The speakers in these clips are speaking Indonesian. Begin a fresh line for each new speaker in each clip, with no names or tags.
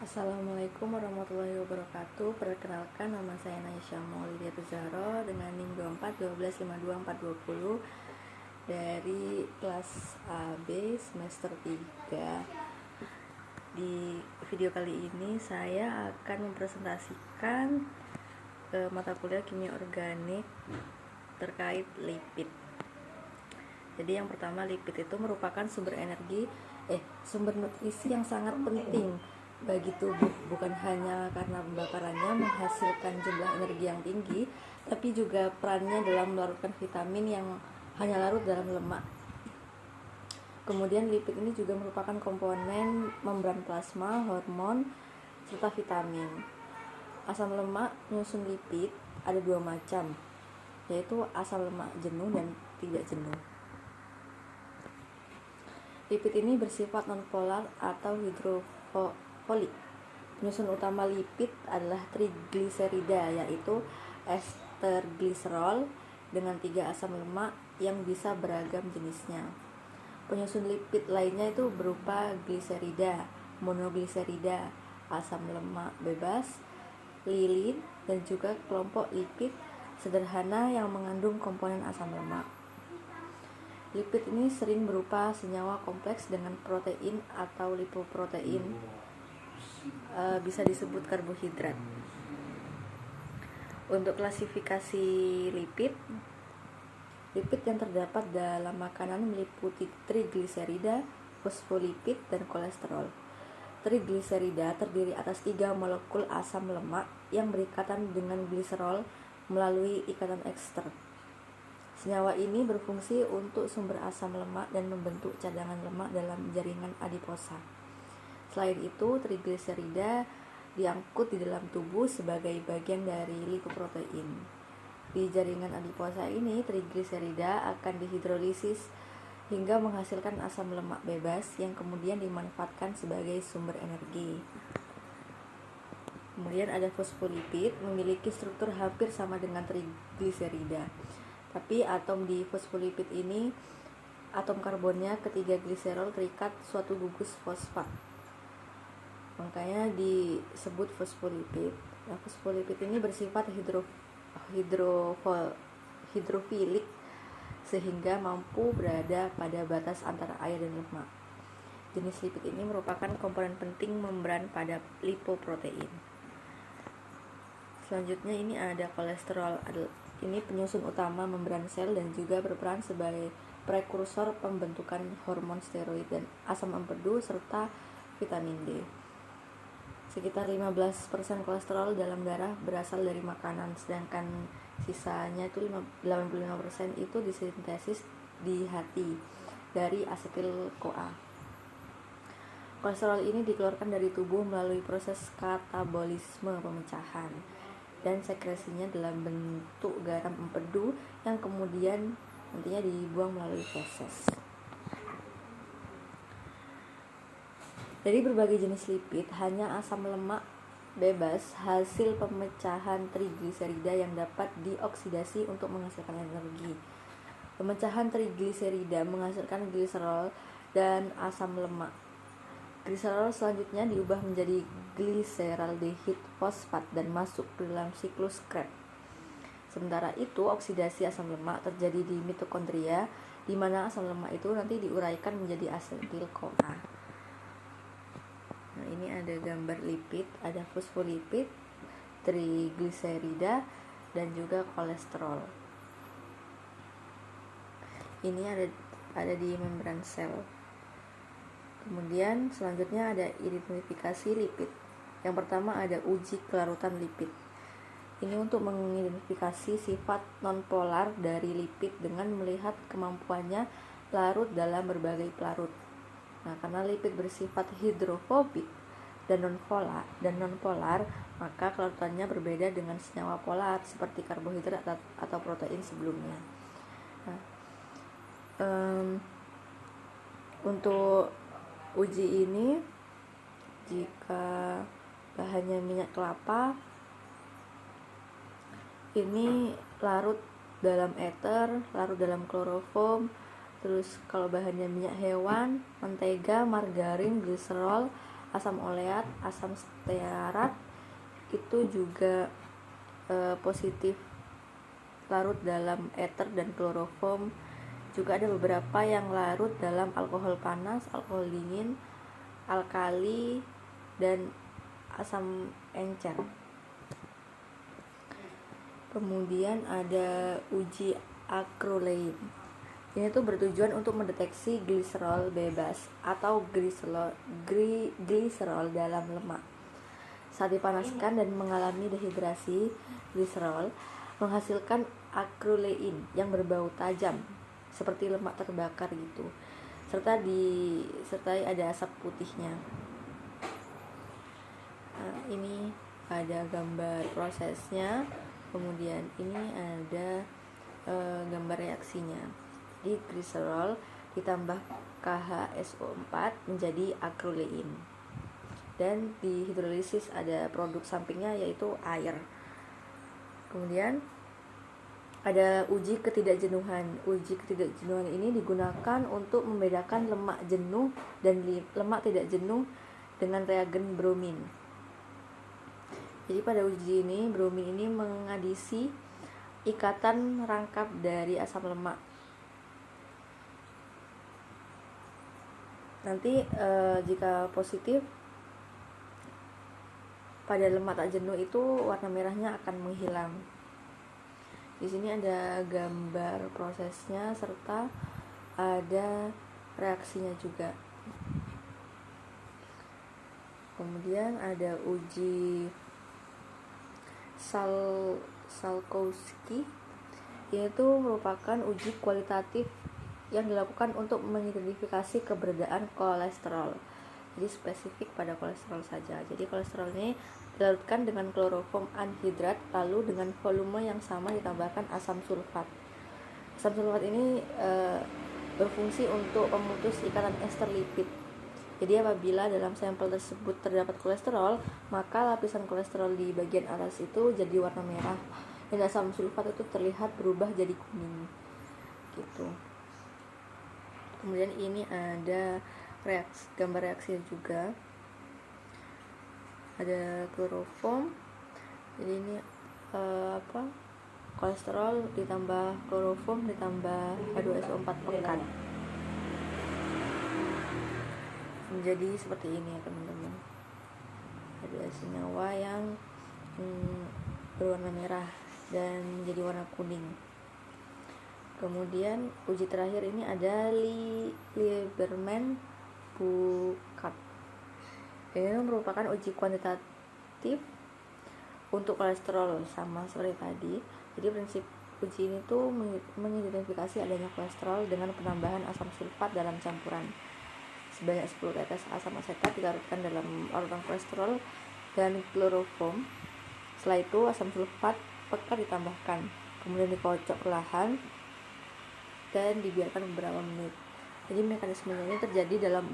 Assalamualaikum warahmatullahi wabarakatuh. Perkenalkan, nama saya Naisha Maulidia Tuzaro dengan NIM 24 dari kelas AB semester 3. Di video kali ini saya akan mempresentasikan mata kuliah kimia organik terkait lipid. Jadi yang pertama, lipid itu merupakan sumber nutrisi yang sangat penting bagi tubuh, bukan hanya karena pembakarannya menghasilkan jumlah energi yang tinggi, tapi juga perannya dalam melarutkan vitamin yang hanya larut dalam lemak. Kemudian lipid ini juga merupakan komponen membran plasma, hormon, serta vitamin. Asam lemak penyusun lipid ada dua macam, yaitu asam lemak jenuh dan tidak jenuh. Lipid ini bersifat nonpolar atau hidrofolik. Penyusun utama lipid adalah trigliserida, yaitu ester gliserol dengan 3 asam lemak yang bisa beragam jenisnya. Penyusun lipid lainnya itu berupa gliserida, monogliserida, asam lemak bebas, lilin, dan juga kelompok lipid sederhana yang mengandung komponen asam lemak. Lipid ini sering berupa senyawa kompleks dengan protein atau lipoprotein, bisa disebut karbohidrat. Untuk klasifikasi lipid yang terdapat dalam makanan meliputi trigliserida, fosfolipid, dan kolesterol. Trigliserida terdiri atas 3 molekul asam lemak yang berikatan dengan gliserol melalui ikatan ester. Senyawa ini berfungsi untuk sumber asam lemak dan membentuk cadangan lemak dalam jaringan adiposa. Selain itu, trigliserida diangkut di dalam tubuh sebagai bagian dari lipoprotein. Di jaringan adiposa ini, trigliserida akan dihidrolisis hingga menghasilkan asam lemak bebas yang kemudian dimanfaatkan sebagai sumber energi. Kemudian ada fosfolipid, memiliki struktur hampir sama dengan trigliserida. Tapi atom di fosfolipid ini, atom karbonnya ketiga gliserol terikat suatu gugus fosfat, makanya disebut fosfolipid. Nah, fosfolipid ini bersifat hidrofilik sehingga mampu berada pada batas antara air dan lemak. Jenis lipid ini merupakan komponen penting membran pada lipoprotein. Selanjutnya ini ada kolesterol. Ini penyusun utama membran sel dan juga berperan sebagai prekursor pembentukan hormon steroid dan asam empedu serta vitamin D. Sekitar 15% kolesterol dalam darah berasal dari makanan, sedangkan sisanya itu 85% itu disintesis di hati dari asetil-CoA. Kolesterol ini dikeluarkan dari tubuh melalui proses katabolisme pemecahan dan sekresinya dalam bentuk garam empedu yang kemudian nantinya dibuang melalui feses. Dari berbagai jenis lipid, hanya asam lemak bebas hasil pemecahan trigliserida yang dapat dioksidasi untuk menghasilkan energi. Pemecahan trigliserida menghasilkan gliserol dan asam lemak. Gliserol selanjutnya diubah menjadi gliseraldehid fosfat dan masuk ke dalam siklus Krebs. Sementara itu, oksidasi asam lemak terjadi di mitokondria, di mana asam lemak itu nanti diuraikan menjadi asetil-CoA. Nah, ini ada gambar lipid, ada fosfolipid, trigliserida, dan juga kolesterol. Ini ada di membran sel. Kemudian selanjutnya ada identifikasi lipid. Yang pertama ada uji kelarutan lipid. Ini untuk mengidentifikasi sifat nonpolar dari lipid dengan melihat kemampuannya larut dalam berbagai pelarut. Nah, karena lipid bersifat hidrofobik dan nonpolar, maka kelarutannya berbeda dengan senyawa polar seperti karbohidrat atau protein sebelumnya. Nah, untuk uji ini, jika bahannya minyak kelapa, ini larut dalam ether, larut dalam kloroform. Terus kalau bahannya minyak hewan, mentega, margarin, gliserol, Asam oleat, asam stearat itu juga positif larut dalam ether dan kloroform. Juga ada beberapa yang larut dalam alkohol panas, alkohol dingin, alkali, dan asam encer. Kemudian ada uji acrolein. Ini tuh bertujuan untuk mendeteksi gliserol bebas atau gliserol dalam lemak. Saat dipanaskan dan mengalami dehidrasi, gliserol menghasilkan acrolein yang berbau tajam seperti lemak terbakar gitu. Sertai ada asap putihnya. Nah, ini ada gambar prosesnya. Kemudian ini ada gambar reaksinya. Di gliserol ditambah KHSO4 menjadi acrolein. Dan di hidrolisis ada produk sampingnya yaitu air. Kemudian ada uji ketidakjenuhan. Uji ketidakjenuhan ini digunakan untuk membedakan lemak jenuh dan lemak tidak jenuh dengan reagen bromin. Jadi pada uji ini bromin ini mengadisi ikatan rangkap dari asam lemak. Nanti jika positif pada lemak tak jenuh itu warna merahnya akan menghilang. Di sini ada gambar prosesnya serta ada reaksinya juga. Kemudian ada uji Salkowski, yaitu merupakan uji kualitatif yang dilakukan untuk mengidentifikasi keberadaan kolesterol. Jadi spesifik pada kolesterol saja. Jadi kolesterol ini dilarutkan dengan kloroform anhidrat, lalu dengan volume yang sama ditambahkan asam sulfat. Asam sulfat ini berfungsi untuk pemutus ikatan ester lipid. Jadi apabila dalam sampel tersebut terdapat kolesterol, maka lapisan kolesterol di bagian atas itu jadi warna merah dan asam sulfat itu terlihat berubah jadi kuning gitu. Kemudian ini ada gambar reaksi juga. Ada kloroform. Jadi ini kolesterol ditambah kloroform ditambah H2SO4 pekat. Menjadi seperti ini ya teman-teman. Ada senyawa yang berwarna merah dan menjadi warna kuning. Kemudian uji terakhir ini ada Lieberman-Buchat. Ini merupakan uji kuantitatif untuk kolesterol, sama seperti tadi. Jadi prinsip uji ini tuh mengidentifikasi adanya kolesterol dengan penambahan asam sulfat dalam campuran. Sebanyak 10 tetes asam asetat dilarutkan dalam larutan kolesterol dan kloroform. Setelah itu asam sulfat pekat ditambahkan, kemudian dikocok perlahan dan dibiarkan beberapa menit. Jadi mekanismenya ini terjadi dalam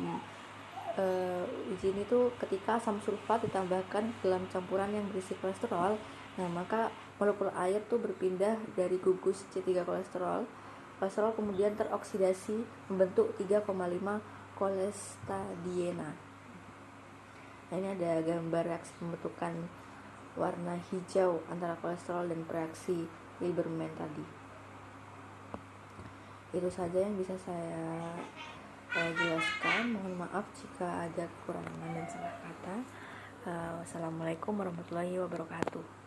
uji ini tuh ketika asam sulfat ditambahkan dalam campuran yang berisi kolesterol. Nah, maka molekul air tuh berpindah dari gugus C3 kolesterol kemudian teroksidasi membentuk 3,5 kolestadiena. Nah, ini ada gambar reaksi pembentukan warna hijau antara kolesterol dan reaksi Lieberman tadi. Itu saja yang bisa saya jelaskan. Mohon maaf jika ada kekurangan dan salah kata. Wassalamualaikum warahmatullahi wabarakatuh.